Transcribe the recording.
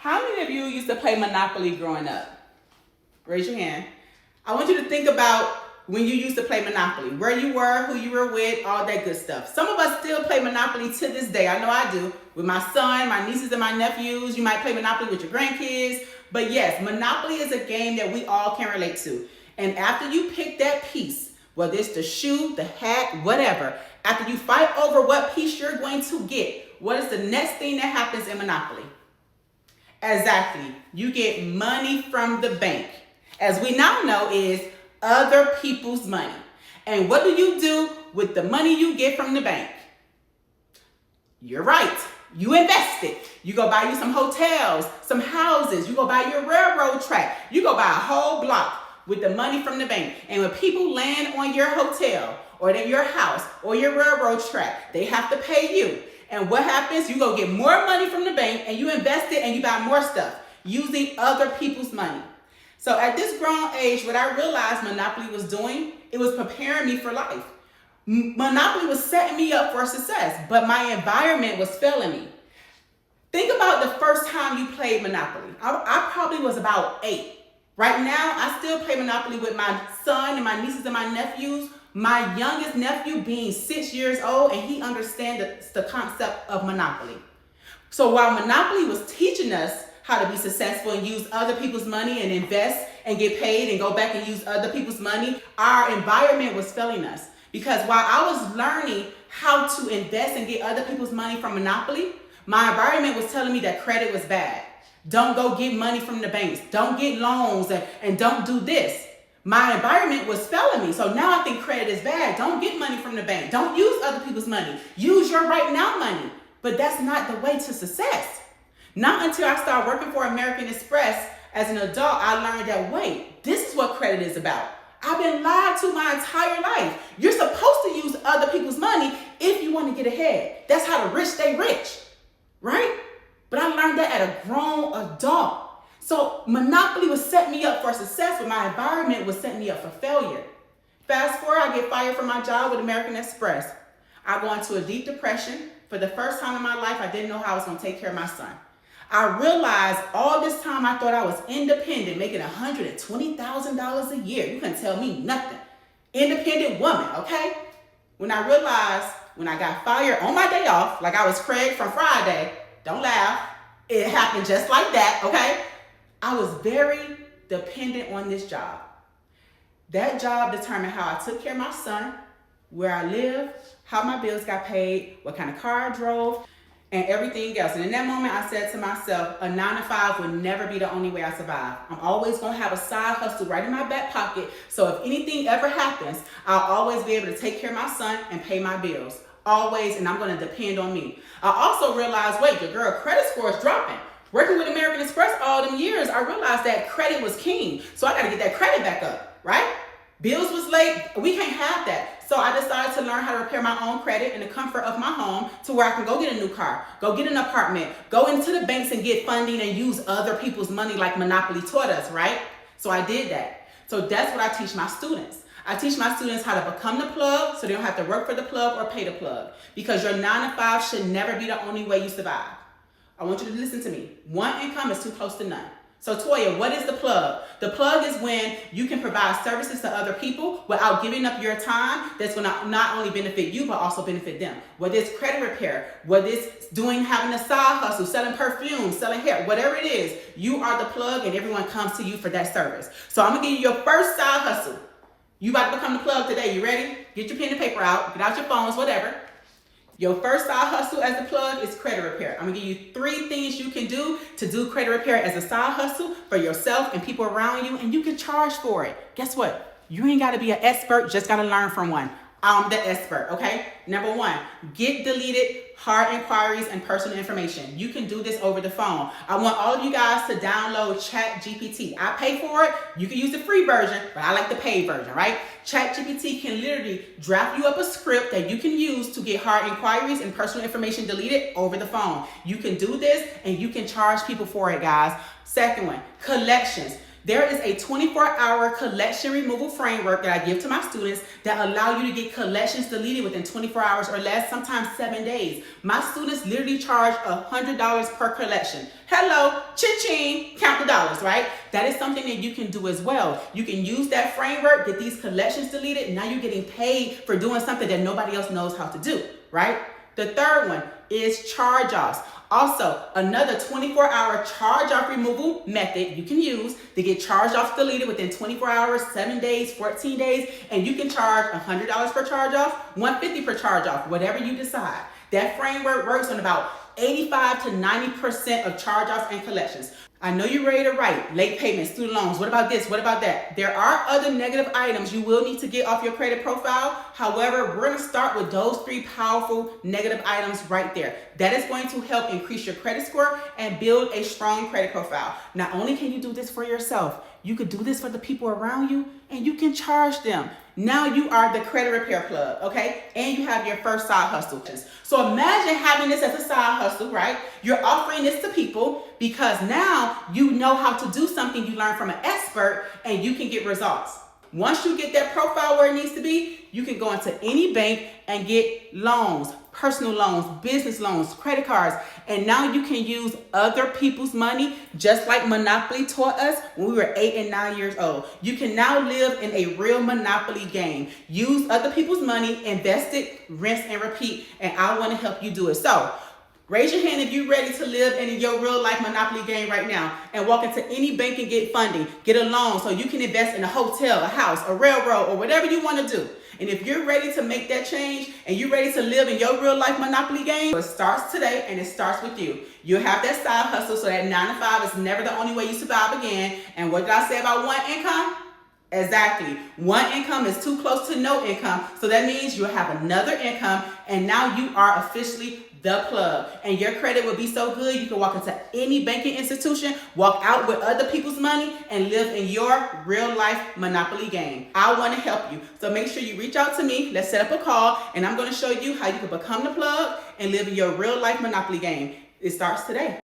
How many of you used to play Monopoly growing up? Raise your hand. I want you to think about when you used to play Monopoly, where you were, who you were with, all that good stuff. Some of us still play Monopoly to this day. I know I do. With my son, my nieces, and my nephews. You might play Monopoly with your grandkids. But yes, Monopoly is a game that we all can relate to. And after you pick that piece, whether it's the shoe, the hat, whatever, after you fight over what piece you're going to get, what is the next thing that happens in Monopoly? Exactly. You get money from the bank. As we now know, is other people's money. And what do you do with the money you get from the bank? You're right. You invest it. You go buy you some hotels, some houses. You go buy your railroad track. You go buy a whole block with the money from the bank. And when people land on your hotel or in your house or your railroad track, they have to pay you. And what happens? You go get more money from the bank and you invest it and you buy more stuff using other people's money. So at this grown age, what I realized Monopoly was doing, it was preparing me for life. Monopoly was setting me up for success, but my environment was failing me. Think about the first time you played Monopoly. I probably was about 8. Right now, I still play Monopoly with my son and my nieces and my nephews. My youngest nephew being 6 years old, and he understands the concept of Monopoly. So while Monopoly was teaching us how to be successful and use other people's money and invest and get paid and go back and use other people's money, our environment was failing us. Because while I was learning how to invest and get other people's money from Monopoly, my environment was telling me that credit was bad. Don't go get money from the banks. Don't get loans and don't do this. My environment was failing me. So now I think credit is bad. Don't get money from the bank. Don't use other people's money. Use your right now money. But that's not the way to success. Not until I started working for American Express as an adult, I learned that, wait, this is what credit is about. I've been lied to my entire life. You're supposed to use other people's money if you want to get ahead. That's how the rich stay rich, right? But I learned that at a grown adult. So Monopoly was setting me up for success, but my environment was setting me up for failure. Fast forward, I get fired from my job with American Express. I go into a deep depression. For the first time in my life, I didn't know how I was going to take care of my son. I realized all this time I thought I was independent, making $120,000 a year. You couldn't tell me nothing. Independent woman, okay? When I realized, when I got fired on my day off, like I was Craig from Friday, don't laugh, it happened just like that, okay? I was very dependent on this job. That job determined how I took care of my son, where I lived, how my bills got paid, what kind of car I drove, and everything else. And in that moment, I said to myself, a 9-to-5 would never be the only way I survive. I'm always going to have a side hustle right in my back pocket. So if anything ever happens, I'll always be able to take care of my son and pay my bills. Always, and I'm going to depend on me. I also realized, wait, your girl credit score is dropping. Working with American Express all them years, I realized that credit was king. So I got to get that credit back up, right? Bills was late. We can't have that. So I decided to learn how to repair my own credit in the comfort of my home to where I can go get a new car, go get an apartment, go into the banks and get funding and use other people's money like Monopoly taught us, right? So I did that. So that's what I teach my students. I teach my students how to become the plug so they don't have to work for the plug or pay the plug. Because your 9-to-5 should never be the only way you survive. I want you to listen to me. One income is too close to none. So Toya, what is the plug? The plug is when you can provide services to other people without giving up your time that's going to not only benefit you, but also benefit them. Whether it's credit repair, whether it's having a side hustle, selling perfume, selling hair, whatever it is, you are the plug and everyone comes to you for that service. So I'm going to give you your first side hustle. You about to become the plug today. You ready? Get your pen and paper out. Get out your phones, whatever. Your first side hustle as the plug is credit repair. I'm going to give you 3 things you can do to do credit repair as a side hustle for yourself and people around you, and you can charge for it. Guess what? You ain't got to be an expert. Just got to learn from one. I'm the expert, okay? Number 1, get deleted hard inquiries and personal information. You can do this over the phone. I want all of you guys to download ChatGPT. I pay for it. You can use the free version, but I like the paid version, right? ChatGPT can literally draft you up a script that you can use to get hard inquiries and personal information deleted over the phone. You can do this and you can charge people for it, guys. Second one, collections. There is a 24-hour collection removal framework that I give to my students that allow you to get collections deleted within 24 hours or less, sometimes 7 days. My students literally charge $100 per collection. Hello, cha-ching, count the dollars, right? That is something that you can do as well. You can use that framework, get these collections deleted, and now you're getting paid for doing something that nobody else knows how to do, right? The third one is charge-offs. Also, another 24-hour charge-off removal method you can use to get charge-offs deleted within 24 hours, 7 days, 14 days, and you can charge $100 per charge-off, $150 per charge-off, whatever you decide. That framework works on about 85 to 90% of charge-offs and collections. I know you're ready to write late payments, student loans. What about this? What about that? There are other negative items you will need to get off your credit profile. However, we're going to start with those 3 powerful negative items right there. That is going to help increase your credit score and build a strong credit profile. Not only can you do this for yourself, you could do this for the people around you, and you can charge them. Now you are the credit repair plug, okay? And you have your first side hustle. So imagine having this as a side hustle, right? You're offering this to people because now you know how to do something you learned from an expert and you can get results. Once you get that profile where it needs to be, you can go into any bank and get loans, personal loans, business loans, credit cards, and now you can use other people's money just like Monopoly taught us when we were 8 and 9 years old. You can now live in a real Monopoly game. Use other people's money, invest it, rinse and repeat, and I want to help you do it. So raise your hand if you're ready to live in your real life Monopoly game right now and walk into any bank and get funding, get a loan so you can invest in a hotel, a house, a railroad, or whatever you want to do. And if you're ready to make that change and you're ready to live in your real life Monopoly game, it starts today and it starts with you. You'll have that side hustle so that 9 to 5 is never the only way you survive again. And what did I say about one income? Exactly. One income is too close to no income. So that means you'll have another income and now you are officially the plug. And your credit will be so good you can walk into any banking institution, walk out with other people's money, and live in your real life Monopoly game. I want to help you. So make sure you reach out to me. Let's set up a call and I'm going to show you how you can become the plug and live in your real life Monopoly game. It starts today.